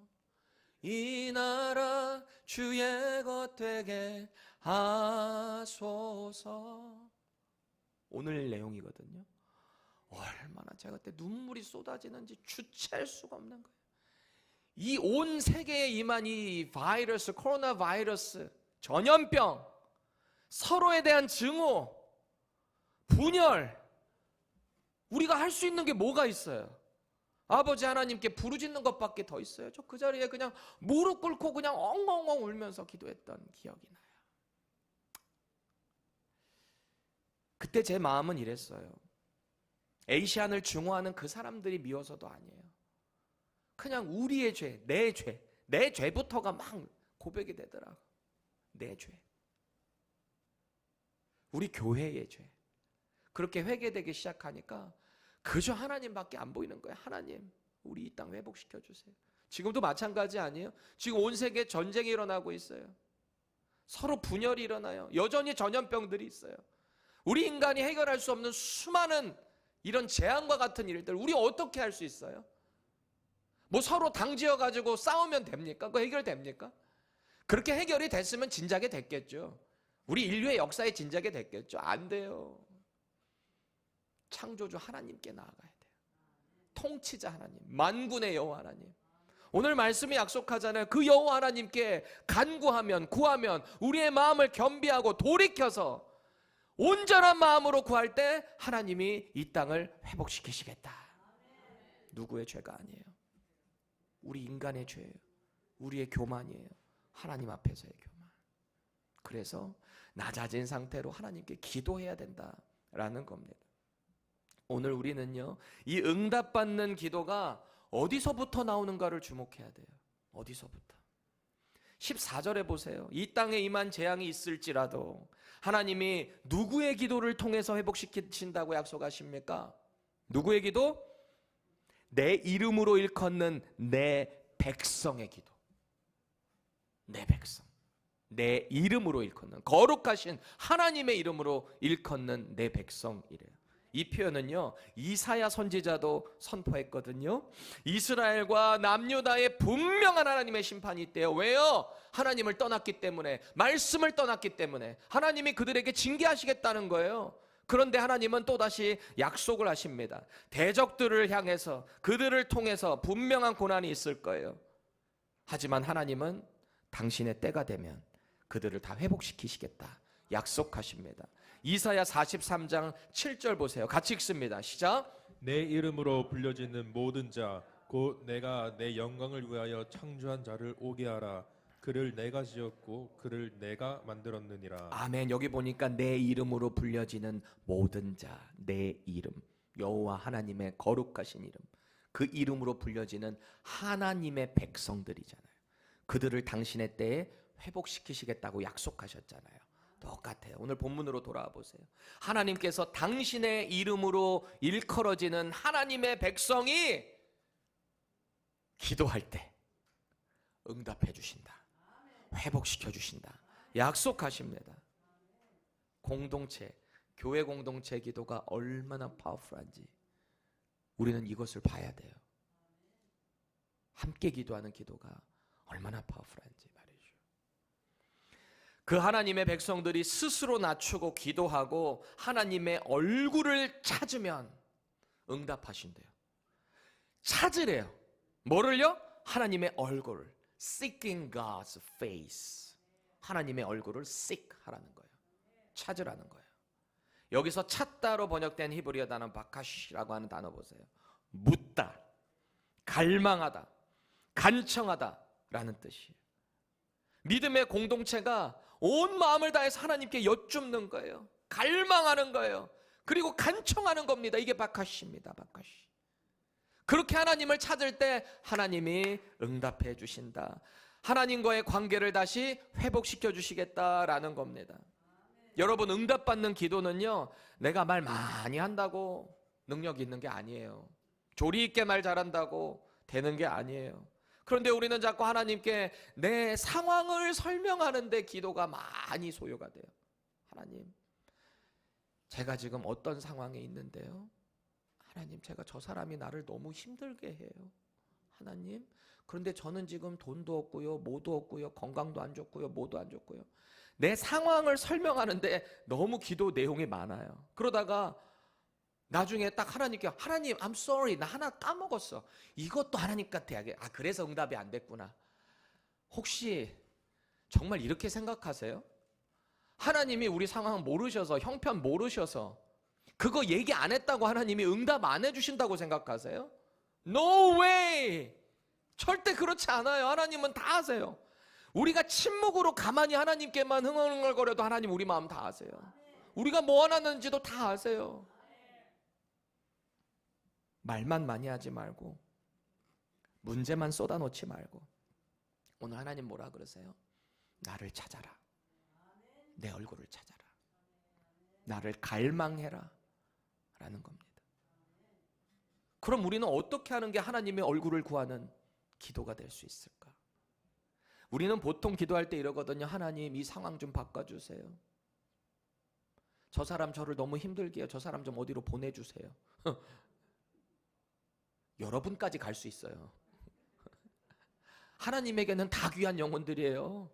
Speaker 1: 이 나라 주의 것 되게 하소서. 오늘 내용이거든요. 얼마나 제가 그때 눈물이 쏟아지는지 주체할 수가 없는 거예요. 이 온 세계에 임한 이 바이러스, 코로나 바이러스, 전염병, 서로에 대한 증오, 분열, 우리가 할 수 있는 게 뭐가 있어요? 아버지 하나님께 부르짖는 것밖에 더 있어요? 저 그 자리에 그냥 무릎 꿇고 그냥 엉엉엉 울면서 기도했던 기억이 나요. 그때 제 마음은 이랬어요. 에이시안을 증오하는 그 사람들이 미워서도 아니에요. 그냥 우리의 죄, 내 죄부터가 막 고백이 되더라고. 내 죄, 우리 교회의 죄. 그렇게 회개되기 시작하니까 그저 하나님밖에 안 보이는 거예요. 하나님, 우리 이 땅 회복시켜 주세요. 지금도 마찬가지 아니에요? 지금 온 세계에 전쟁이 일어나고 있어요. 서로 분열이 일어나요. 여전히 전염병들이 있어요. 우리 인간이 해결할 수 없는 수많은 이런 재앙과 같은 일들, 우리 어떻게 할 수 있어요? 뭐 서로 당지어가지고 싸우면 됩니까? 그거 해결됩니까? 그렇게 해결이 됐으면 진작에 됐겠죠. 우리 인류의 역사에 진작에 됐겠죠. 안 돼요. 창조주 하나님께 나아가야 돼요. 통치자 하나님, 만군의 여호와 하나님. 오늘 말씀이 약속하잖아요. 그 여호와 하나님께 간구하면, 구하면 우리의 마음을 겸비하고 돌이켜서 온전한 마음으로 구할 때 하나님이 이 땅을 회복시키시겠다. 누구의 죄가 아니에요. 우리 인간의 죄예요. 우리의 교만이에요. 하나님 앞에서의 교만. 그래서 낮아진 상태로 하나님께 기도해야 된다라는 겁니다. 오늘 우리는요, 이 응답받는 기도가 어디서부터 나오는가를 주목해야 돼요. 어디서부터? 14절에 보세요. 이 땅에 임한 재앙이 있을지라도 하나님이 누구의 기도를 통해서 회복시키신다고 약속하십니까? 누구의 기도? 내 이름으로 일컫는 내 백성의 기도. 내 백성, 내 이름으로 일컫는, 거룩하신 하나님의 이름으로 일컫는 내 백성이래요. 이 표현은요, 이사야 선지자도 선포했거든요. 이스라엘과 남유다에 분명한 하나님의 심판이 있대요. 왜요? 하나님을 떠났기 때문에, 말씀을 떠났기 때문에 하나님이 그들에게 징계하시겠다는 거예요. 그런데 하나님은 또다시 약속을 하십니다. 대적들을 향해서, 그들을 통해서 분명한 고난이 있을 거예요. 하지만 하나님은 당신의 때가 되면 그들을 다 회복시키시겠다 약속하십니다. 이사야 43장 7절 보세요. 같이 읽습니다. 시작.
Speaker 2: 내 이름으로 불려지는 모든 자 곧 내가 내 영광을 위하여 창조한 자를 오게 하라. 그를 내가 지었고 그를 내가 만들었느니라.
Speaker 1: 아멘. 여기 보니까 내 이름으로 불려지는 모든 자, 내 이름, 여호와 하나님의 거룩하신 이름, 그 이름으로 불려지는 하나님의 백성들이잖아요. 그들을 당신의 때에 회복시키시겠다고 약속하셨잖아요. 똑같아요. 오늘 본문으로 돌아와 보세요. 하나님께서 당신의 이름으로 일컬어지는 하나님의 백성이 기도할 때 응답해 주신다. 회복시켜 주신다. 약속하십니다. 공동체, 교회 공동체 기도가 얼마나 파워풀한지 우리는 이것을 봐야 돼요. 함께 기도하는 기도가 얼마나 파워풀한지 말이죠. 그 하나님의 백성들이 스스로 낮추고 기도하고 하나님의 얼굴을 찾으면 응답하신대요. 찾으래요. 뭐를요? 하나님의 얼굴을. Seeking God's face. 하나님의 얼굴을 seek 하라는 거예요. 찾으라는 거예요. 여기서 찾다로 번역된 히브리어 단어 바카시라고 하는 단어 보세요. 묻다, 갈망하다, 간청하다 라는 뜻이에요. 믿음의 공동체가 온 마음을 다해서 하나님께 여쭙는 거예요. 갈망하는 거예요. 그리고 간청하는 겁니다. 이게 바카시입니다. 바카시. 그렇게 하나님을 찾을 때 하나님이 응답해 주신다. 하나님과의 관계를 다시 회복시켜 주시겠다라는 겁니다. 여러분, 응답받는 기도는요, 내가 말 많이 한다고 능력이 있는 게 아니에요. 조리 있게 말 잘한다고 되는 게 아니에요. 그런데 우리는 자꾸 하나님께 내 상황을 설명하는데 기도가 많이 소요가 돼요. 하나님, 제가 지금 어떤 상황에 있는데요. 하나님, 제가 저 사람이 나를 너무 힘들게 해요. 하나님, 그런데 저는 지금 돈도 없고요, 뭐도 없고요, 건강도 안 좋고요, 뭐도 안 좋고요. 내 상황을 설명하는데 너무 기도 내용이 많아요. 그러다가 나중에 딱 하나님께, 하나님, I'm sorry, 나 하나 까먹었어. 이것도 하나님 같아. 그래서 응답이 안 됐구나. 혹시 정말 이렇게 생각하세요? 하나님이 우리 상황 모르셔서, 형편 모르셔서 그거 얘기 안 했다고 하나님이 응답 안 해주신다고 생각하세요? No way! 절대 그렇지 않아요. 하나님은 다 아세요. 우리가 침묵으로 가만히 하나님께만 흥얼흥얼거려도 하나님 우리 마음 다 아세요. 우리가 뭐 하는지도 다 아세요. 말만 많이 하지 말고 문제만 쏟아놓지 말고 오늘 하나님 뭐라 그러세요? 나를 찾아라. 내 얼굴을 찾아라. 나를 갈망해라 라는 겁니다. 그럼 우리는 어떻게 하는 게 하나님의 얼굴을 구하는 기도가 될 수 있을까? 우리는 보통 기도할 때 이러거든요. 하나님, 이 상황 좀 바꿔주세요. 저 사람 저를 너무 힘들게 해요. 저 사람 좀 어디로 보내주세요. 여러분까지 갈 수 있어요. 하나님에게는 다 귀한 영혼들이에요.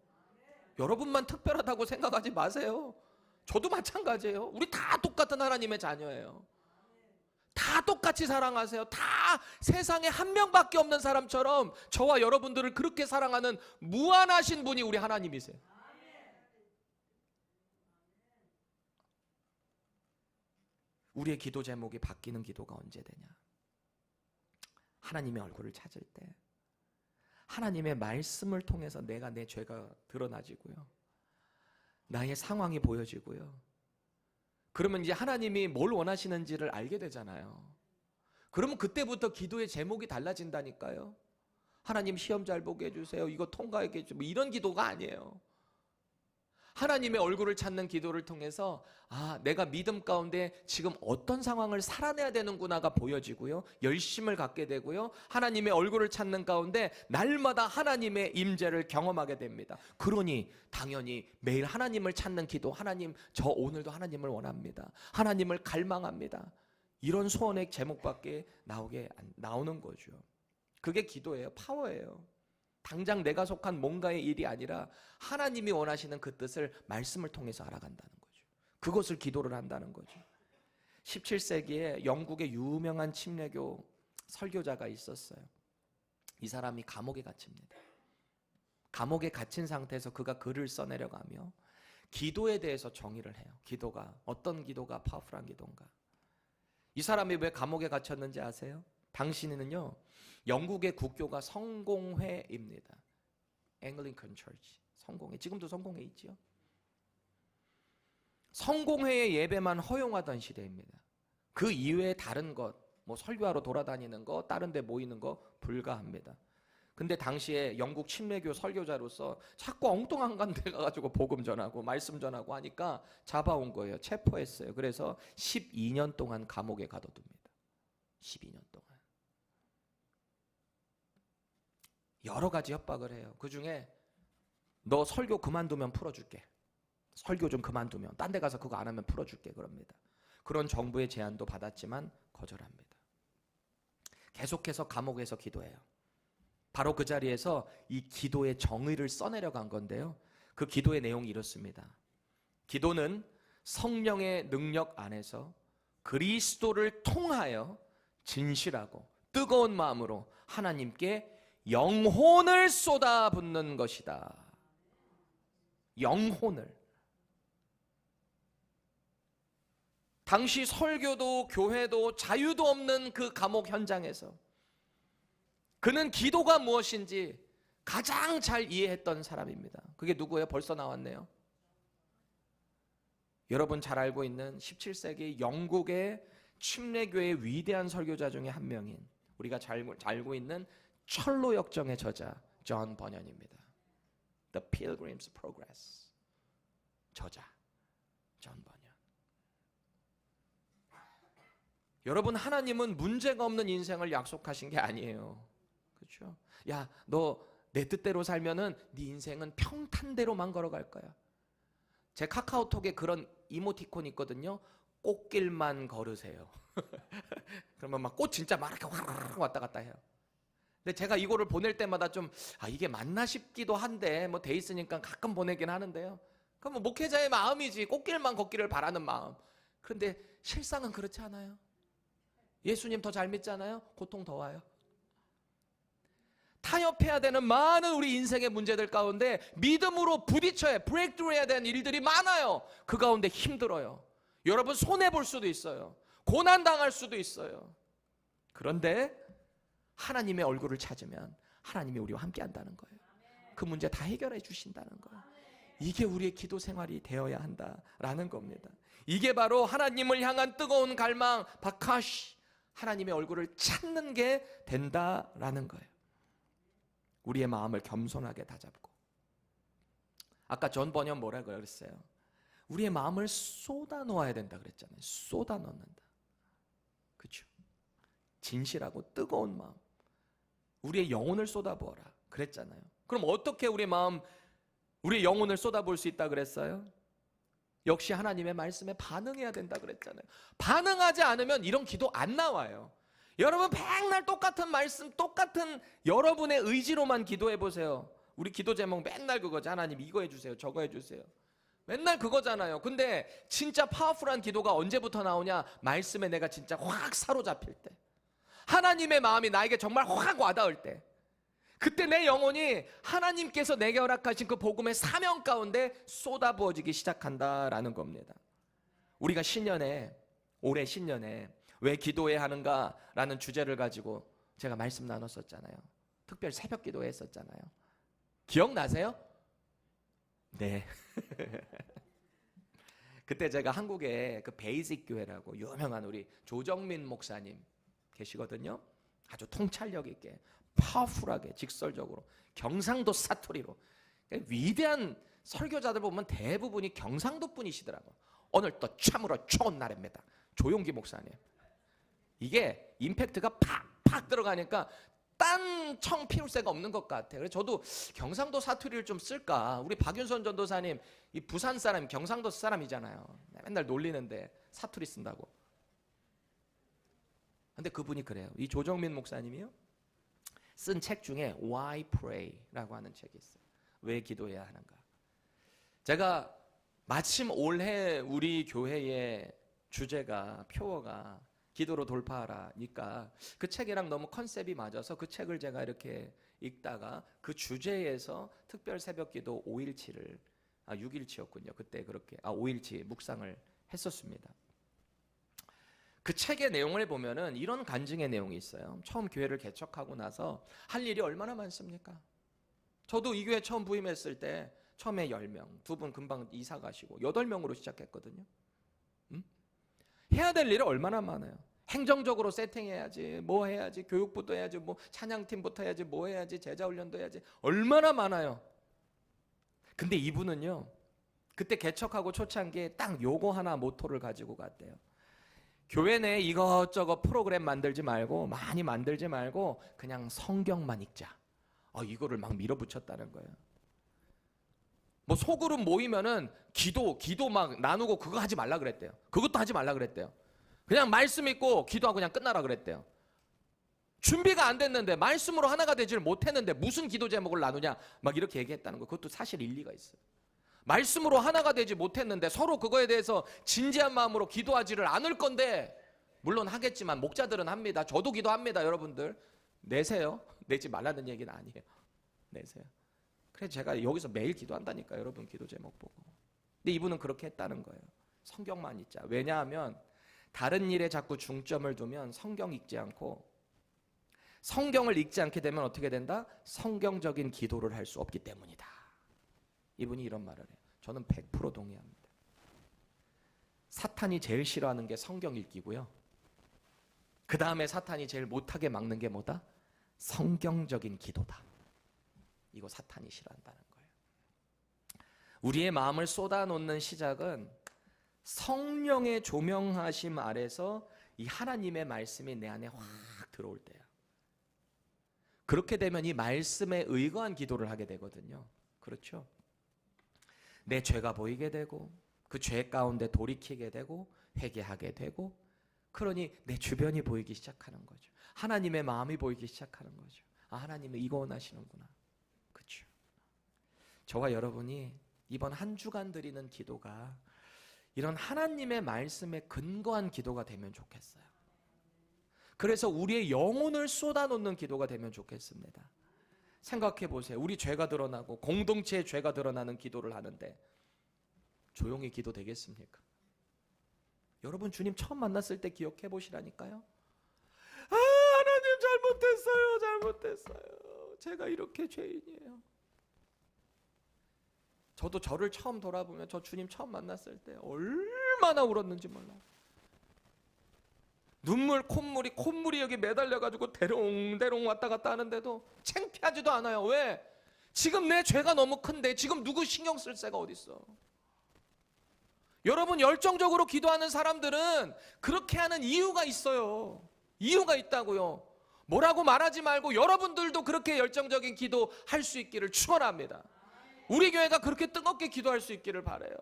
Speaker 1: 여러분만 특별하다고 생각하지 마세요. 저도 마찬가지예요. 우리 다 똑같은 하나님의 자녀예요. 다 똑같이 사랑하세요. 다 세상에 한 명밖에 없는 사람처럼 저와 여러분들을 그렇게 사랑하는 무한하신 분이 우리 하나님이세요. 우리의 기도 제목이 바뀌는 기도가 언제 되냐? 하나님의 얼굴을 찾을 때, 하나님의 말씀을 통해서 내 죄가 드러나지고요, 나의 상황이 보여지고요. 그러면 이제 하나님이 뭘 원하시는지를 알게 되잖아요. 그러면 그때부터 기도의 제목이 달라진다니까요. 하나님, 시험 잘 보게 해주세요. 이거 통과하게 해주세요. 뭐 이런 기도가 아니에요. 하나님의 얼굴을 찾는 기도를 통해서 내가 믿음 가운데 지금 어떤 상황을 살아내야 되는구나가 보여지고요. 열심을 갖게 되고요. 하나님의 얼굴을 찾는 가운데 날마다 하나님의 임재를 경험하게 됩니다. 그러니 당연히 매일 하나님을 찾는 기도, 하나님 저 오늘도 하나님을 원합니다. 하나님을 갈망합니다. 이런 소원의 제목밖에 나오는 거죠. 그게 기도예요. 파워예요. 당장 내가 속한 뭔가의 일이 아니라 하나님이 원하시는 그 뜻을 말씀을 통해서 알아간다는 거죠. 그것을 기도를 한다는 거죠. 17세기에 영국의 유명한 침례교 설교자가 있었어요. 이 사람이 감옥에 갇힙니다. 감옥에 갇힌 상태에서 그가 글을 써내려가며 기도에 대해서 정의를 해요. 기도가 어떤 기도가 파워풀한 기도인가. 이 사람이 왜 감옥에 갇혔는지 아세요? 당시에는요, 영국의 국교가 성공회입니다. 앵글리칸 처치, 성공회. 지금도 성공회 있지요. 성공회의 예배만 허용하던 시대입니다. 그 이외에 다른 것, 뭐 설교하러 돌아다니는 거, 다른 데 모이는 거 불가합니다. 근데 당시에 영국 침례교 설교자로서 자꾸 엉뚱한 데 가가지고 복음 전하고 말씀 전하고 하니까 잡아온 거예요. 체포했어요. 그래서 12년 동안 감옥에 가둬둡니다. 12년 동안. 여러 가지 협박을 해요. 그 중에 너 설교 그만두면 풀어줄게. 설교 좀 그만두면 딴 데 가서 그거 안 하면 풀어줄게 그럽니다. 그런 정부의 제안도 받았지만 거절합니다. 계속해서 감옥에서 기도해요. 바로 그 자리에서 이 기도의 정의를 써내려간 건데요. 그 기도의 내용이 이렇습니다. 기도는 성령의 능력 안에서 그리스도를 통하여 진실하고 뜨거운 마음으로 하나님께 영혼을 쏟아붓는 것이다. 영혼을. 당시 설교도 교회도 자유도 없는 그 감옥 현장에서 그는 기도가 무엇인지 가장 잘 이해했던 사람입니다. 그게 누구예요? 벌써 나왔네요. 여러분 잘 알고 있는 17세기 영국의 침례교의 위대한 설교자 중에 한 명인 우리가 잘 알고 있는 철로 역정의 저자 존 버년입니다. The Pilgrim's Progress 저자 존 버년. 여러분 하나님은 문제가 없는 인생을 약속하신 게 아니에요. 그렇죠? 야, 너 내 뜻대로 살면은 네 인생은 평탄대로만 걸어갈 거야. 제 카카오톡에 그런 이모티콘 있거든요. 꽃길만 걸으세요. 그러면 막 꽃 진짜 막 이렇게 확 왔다 갔다 해요. 근데 제가 이거를 보낼 때마다 좀 이게 맞나 싶기도 한데 뭐 돼 있으니까 가끔 보내긴 하는데요. 그럼 뭐 목회자의 마음이지 꽃길만 걷기를 바라는 마음. 그런데 실상은 그렇지 않아요. 예수님 더 잘 믿잖아요. 고통 더 와요. 타협해야 되는 많은 우리 인생의 문제들 가운데 믿음으로 부딪혀야 브레이크트루 해야 되는 일들이 많아요. 그 가운데 힘들어요. 여러분 손해볼 수도 있어요. 고난당할 수도 있어요. 그런데 하나님의 얼굴을 찾으면 하나님이 우리와 함께 한다는 거예요. 그 문제 다 해결해 주신다는 거예요. 이게 우리의 기도 생활이 되어야 한다라는 겁니다. 이게 바로 하나님을 향한 뜨거운 갈망, 바카시, 하나님의 얼굴을 찾는 게 된다라는 거예요. 우리의 마음을 겸손하게 다잡고. 아까 존 버년 뭐라 그랬어요? 우리의 마음을 쏟아 놓아야 된다 그랬잖아요. 쏟아 넣는다. 그렇죠? 진실하고 뜨거운 마음. 우리의 영혼을 쏟아부어라 그랬잖아요. 그럼 어떻게 우리의 마음, 우리의 영혼을 쏟아부을 수 있다 그랬어요? 역시 하나님의 말씀에 반응해야 된다 그랬잖아요. 반응하지 않으면 이런 기도 안 나와요. 여러분 맨날 똑같은 말씀, 똑같은 여러분의 의지로만 기도해 보세요. 우리 기도 제목 맨날 그거죠. 하나님 이거 해주세요, 저거 해주세요. 맨날 그거잖아요. 근데 진짜 파워풀한 기도가 언제부터 나오냐? 말씀에 내가 진짜 확 사로잡힐 때, 하나님의 마음이 나에게 정말 확 와닿을 때, 그때 내 영혼이 하나님께서 내게 허락하신 그 복음의 사명 가운데 쏟아부어지기 시작한다라는 겁니다. 우리가 신년에, 올해 신년에 왜 기도해야 하는가라는 주제를 가지고 제가 말씀 나눴었잖아요. 특별 새벽 기도 했었잖아요. 기억나세요? 네. 그때 제가 한국에 그 베이직 교회라고 유명한 우리 조정민 목사님 계시거든요. 아주 통찰력 있게 파워풀하게 직설적으로 경상도 사투리로 위대한 설교자들 보면 대부분이 경상도 분이시더라고요. 오늘 또 참으로 좋은 날입니다. 조용기 목사님. 이게 임팩트가 팍팍 들어가니까 딴 청 피울 새가 없는 것 같아요. 그래서 저도 경상도 사투리를 좀 쓸까. 우리 박윤선 전도사님 이 부산 사람, 경상도 사람이잖아요. 맨날 놀리는데 사투리 쓴다고. 근데 그분이 그래요. 이 조정민 목사님이요, 쓴 책 중에 Why Pray라고 하는 책이 있어요. 왜 기도해야 하는가. 제가 마침 올해 우리 교회의 주제가, 표어가 기도로 돌파하라니까 그 책이랑 너무 컨셉이 맞아서 그 책을 제가 이렇게 읽다가 그 주제에서 특별 새벽기도 5일치를 6일치였군요. 그때 그렇게 5일치 묵상을 했었습니다. 그 책의 내용을 보면은 이런 간증의 내용이 있어요. 처음 교회를 개척하고 나서 할 일이 얼마나 많습니까? 저도 이 교회 처음 부임했을 때 처음에 10명, 두 분 금방 이사 가시고 8명으로 시작했거든요. 해야 될 일이 얼마나 많아요. 행정적으로 세팅해야지, 뭐 해야지, 교육부도 해야지, 뭐 찬양팀부터 해야지, 뭐 해야지, 제자훈련도 해야지, 얼마나 많아요. 근데 이분은요, 그때 개척하고 초창기에 딱 요거 하나 모토를 가지고 갔대요. 교회 내에 이것저것 프로그램 만들지 말고, 많이 만들지 말고 그냥 성경만 읽자. 이거를 막 밀어붙였다는 거예요. 뭐 소그룹 모이면은 기도 막 나누고 그거 하지 말라 그랬대요. 그것도 하지 말라 그랬대요. 그냥 말씀 읽고 기도하고 그냥 끝나라 그랬대요. 준비가 안 됐는데, 말씀으로 하나가 되지를 못했는데 무슨 기도 제목을 나누냐 막 이렇게 얘기했다는 거. 그것도 사실 일리가 있어요. 말씀으로 하나가 되지 못했는데 서로 그거에 대해서 진지한 마음으로 기도하지를 않을 건데, 물론 하겠지만 목자들은 합니다. 저도 기도합니다. 여러분들 내세요. 내지 말라는 얘기는 아니에요. 내세요. 그래서 제가 여기서 매일 기도한다니까, 여러분 기도 제목 보고. 근데 이분은 그렇게 했다는 거예요. 성경만 읽자. 왜냐하면 다른 일에 자꾸 중점을 두면 성경 읽지 않고, 성경을 읽지 않게 되면 어떻게 된다? 성경적인 기도를 할 수 없기 때문이다. 이분이 이런 말을 해요. 저는 100% 동의합니다. 사탄이 제일 싫어하는 게 성경 읽기고요, 그 다음에 사탄이 제일 못하게 막는 게 뭐다? 성경적인 기도다. 이거 사탄이 싫어한다는 거예요. 우리의 마음을 쏟아놓는 시작은 성령의 조명하심 아래서 이 하나님의 말씀이 내 안에 확 들어올 때야. 그렇게 되면 이 말씀에 의거한 기도를 하게 되거든요. 그렇죠? 내 죄가 보이게 되고, 그 죄 가운데 돌이키게 되고, 회개하게 되고, 그러니 내 주변이 보이기 시작하는 거죠. 하나님의 마음이 보이기 시작하는 거죠. 하나님은 이거 원하시는구나. 그렇죠? 저와 여러분이 이번 한 주간 드리는 기도가 이런 하나님의 말씀에 근거한 기도가 되면 좋겠어요. 그래서 우리의 영혼을 쏟아놓는 기도가 되면 좋겠습니다. 생각해 보세요. 우리 죄가 드러나고 공동체의 죄가 드러나는 기도를 하는데 조용히 기도 되겠습니까? 여러분 주님 처음 만났을 때 기억해 보시라니까요. 하나님 잘못했어요. 제가 이렇게 죄인이에요. 저도 저를 처음 돌아보면 저 주님 처음 만났을 때 얼마나 울었는지 몰라요. 콧물이 여기 매달려가지고 대롱대롱 왔다 갔다 하는데도 창피하지도 않아요. 왜? 지금 내 죄가 너무 큰데 지금 누구 신경 쓸 새가 어딨어. 여러분 열정적으로 기도하는 사람들은 그렇게 하는 이유가 있어요. 이유가 있다고요. 뭐라고 말하지 말고 여러분들도 그렇게 열정적인 기도 할 수 있기를 축원합니다. 우리 교회가 그렇게 뜨겁게 기도할 수 있기를 바라요.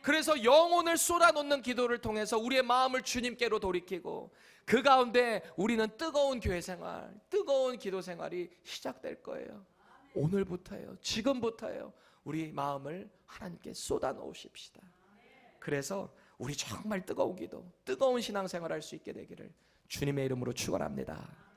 Speaker 1: 그래서 영혼을 쏟아놓는 기도를 통해서 우리의 마음을 주님께로 돌이키고, 그 가운데 우리는 뜨거운 교회 생활, 뜨거운 기도 생활이 시작될 거예요. 오늘부터예요. 지금부터예요. 우리 마음을 하나님께 쏟아놓으십시다. 그래서 우리 정말 뜨거운 기도, 뜨거운 신앙생활 할 수 있게 되기를 주님의 이름으로 축원합니다.